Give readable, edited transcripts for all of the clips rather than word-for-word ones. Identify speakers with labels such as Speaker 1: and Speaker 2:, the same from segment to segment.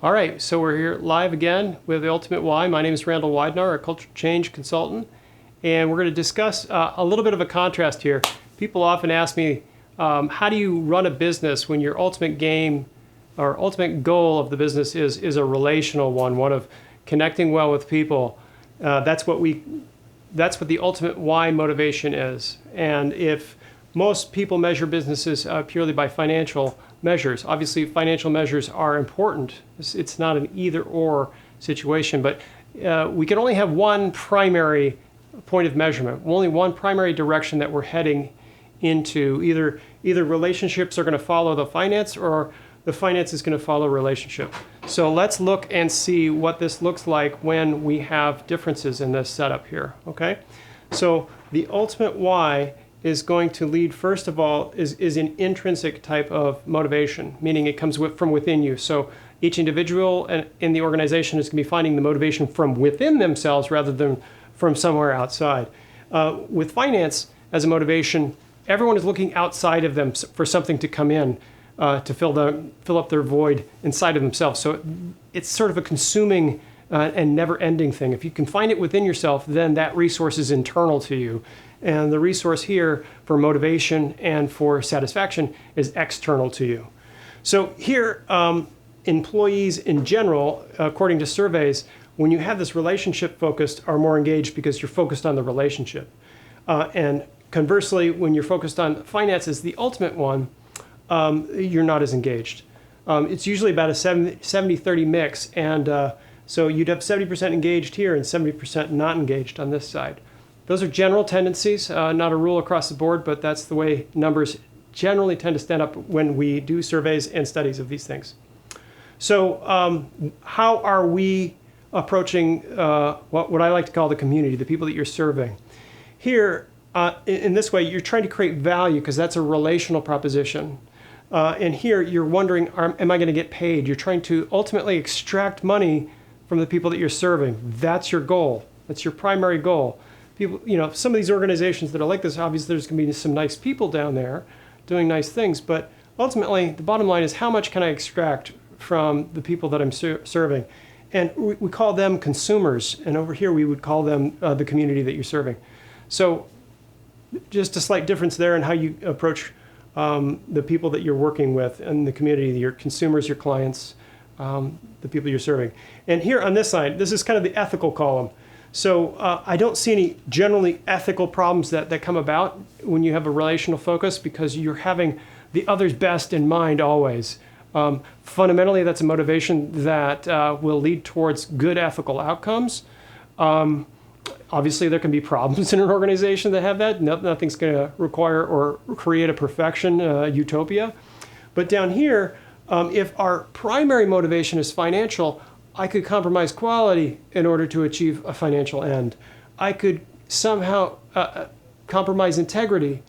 Speaker 1: All right, so we're here live again with The Ultimate Why. My name is Randal Widenar, a culture change consultant, and we're going to discuss a little bit of a contrast here. People often ask me, how do you run a business when your ultimate game or ultimate goal of the business is a relational one of connecting well with people? That's what the ultimate why motivation is. And if most people measure businesses purely by financial measures, obviously financial measures are important. It's not an either-or situation, but we can only have one primary point of measurement, only one primary direction that we're heading into. Either relationships are going to follow the finance, or the finance is going to follow relationship. So let's look and see what this looks like when we have differences in this setup here, okay? So the ultimate why is going to lead, first of all, is an intrinsic type of motivation, meaning it comes from within you. So each individual in the organization is going to be finding the motivation from within themselves rather than from somewhere outside. With finance as a motivation, everyone is looking outside of them for something to come in to fill up their void inside of themselves. So it's sort of a consuming and never-ending thing. If you can find it within yourself, then that resource is internal to you. And the resource here for motivation and for satisfaction is external to you. So here, employees in general, according to surveys, when you have this relationship focused, are more engaged because you're focused on the relationship. And conversely, when you're focused on finances, the ultimate one, you're not as engaged. It's usually about a 70-30 mix, and so you'd have 70% engaged here and 70% not engaged on this side. Those are general tendencies, not a rule across the board, but that's the way numbers generally tend to stand up when we do surveys and studies of these things. So how are we approaching what I like to call the community, the people that you're serving? Here, in this way, you're trying to create value because that's a relational proposition. And here, you're wondering, am I going to get paid? You're trying to ultimately extract money from the people that you're serving. That's your goal. That's your primary goal. People, some of these organizations that are like this, obviously there's going to be some nice people down there doing nice things, but ultimately the bottom line is how much can I extract from the people that I'm serving? And we call them consumers, and over here we would call them the community that you're serving. So just a slight difference there in how you approach the people that you're working with and the community, your consumers, your clients, the people you're serving. And here on this side, this is kind of the ethical column. So I don't see any generally ethical problems that come about when you have a relational focus because you're having the other's best in mind always. Fundamentally, that's a motivation that will lead towards good ethical outcomes. Obviously, there can be problems in an organization that have that. Nothing's going to require or create a perfection utopia. But down here, if our primary motivation is financial, I could compromise quality in order to achieve a financial end. I could somehow compromise integrity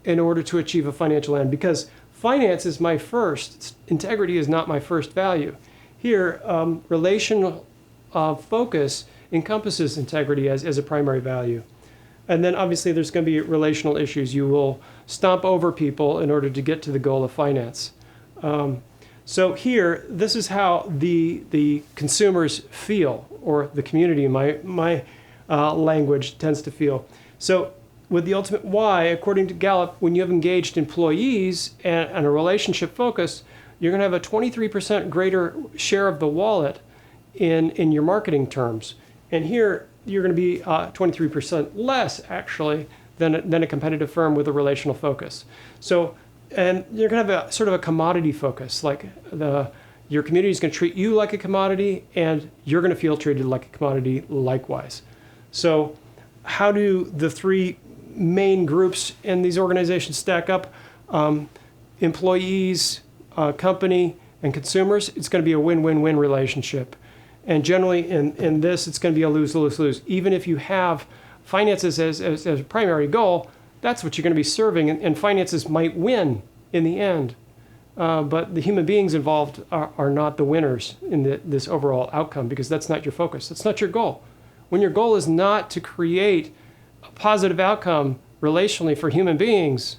Speaker 1: in order to achieve a financial end because finance is my first. Integrity is not my first value. Here, relational focus encompasses integrity as a primary value. And then obviously there's going to be relational issues. You will stomp over people in order to get to the goal of finance. So here, this is how the consumers feel, or the community in my language tends to feel. So with the ultimate why, according to Gallup, when you have engaged employees and a relationship focus, you're going to have a 23% greater share of the wallet in your marketing terms. And here, you're going to be 23% less, actually, than a competitive firm with a relational focus. So, and you're going to have a sort of a commodity focus, like your community is going to treat you like a commodity, and you're going to feel treated like a commodity likewise. So how do the three main groups in these organizations stack up? Employees, company, and consumers, it's going to be a win-win-win relationship. And generally in this, it's going to be a lose-lose-lose. Even if you have finances as a primary goal, that's what you're going to be serving, and finances might win in the end. But the human beings involved are not the winners in this overall outcome because that's not your focus. That's not your goal. When your goal is not to create a positive outcome relationally for human beings,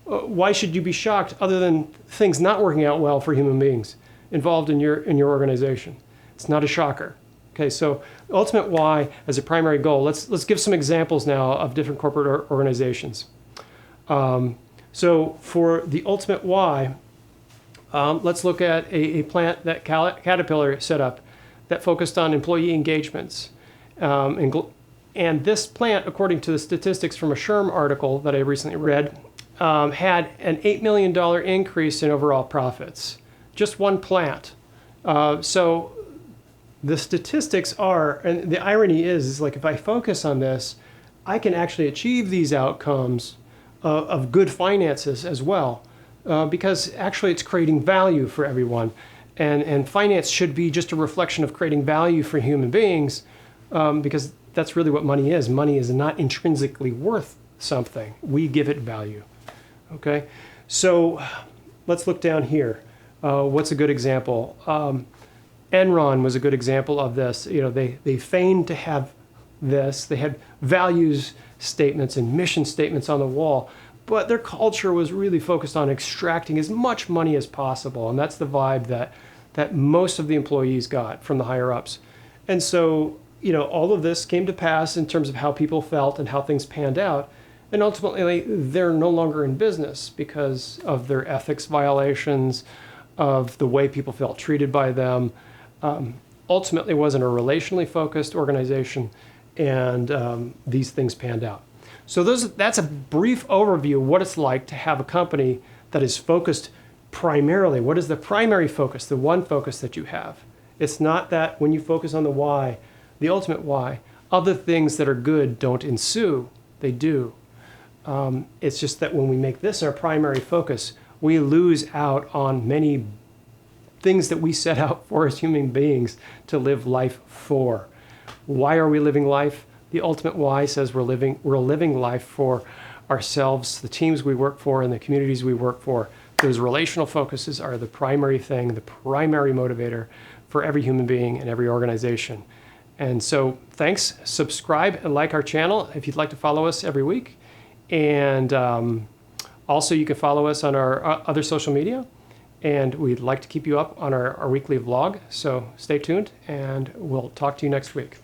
Speaker 1: why should you be shocked other than things not working out well for human beings? involved in your organization. It's not a shocker. Okay, so ultimate why as a primary goal. Let's give some examples now of different corporate organizations. So for the ultimate why, let's look at a plant that Caterpillar set up that focused on employee engagements. And this plant, according to the statistics from a SHRM article that I recently read, had an $8 million increase in overall profits. Just one plant. So the statistics are, and the irony is like if I focus on this, I can actually achieve these outcomes of good finances as well, because actually it's creating value for everyone. And finance should be just a reflection of creating value for human beings, because that's really what money is. Money is not intrinsically worth something. We give it value. Okay, so let's look down here. What's a good example? Enron was a good example of this. You know, they feigned to have this. They had values statements and mission statements on the wall, but their culture was really focused on extracting as much money as possible, and that's the vibe that most of the employees got from the higher ups. And so, you know, all of this came to pass in terms of how people felt and how things panned out. And ultimately, they're no longer in business because of their ethics violations, of the way people felt treated by them. Ultimately, it wasn't a relationally focused organization, and these things panned out. So that's a brief overview of what it's like to have a company that is focused primarily. What is the primary focus, the one focus that you have? It's not that when you focus on the why, the ultimate why, other things that are good don't ensue. They do. It's just that when we make this our primary focus, we lose out on many things that we set out for as human beings to live life for. Why are we living life? The ultimate why says we're living life for ourselves, the teams we work for, and the communities we work for. Those relational focuses are the primary thing, the primary motivator for every human being and every organization. And so thanks. Subscribe and like our channel if you'd like to follow us every week. And also you can follow us on our other social media. And we'd like to keep you up on our weekly vlog. So stay tuned, and we'll talk to you next week.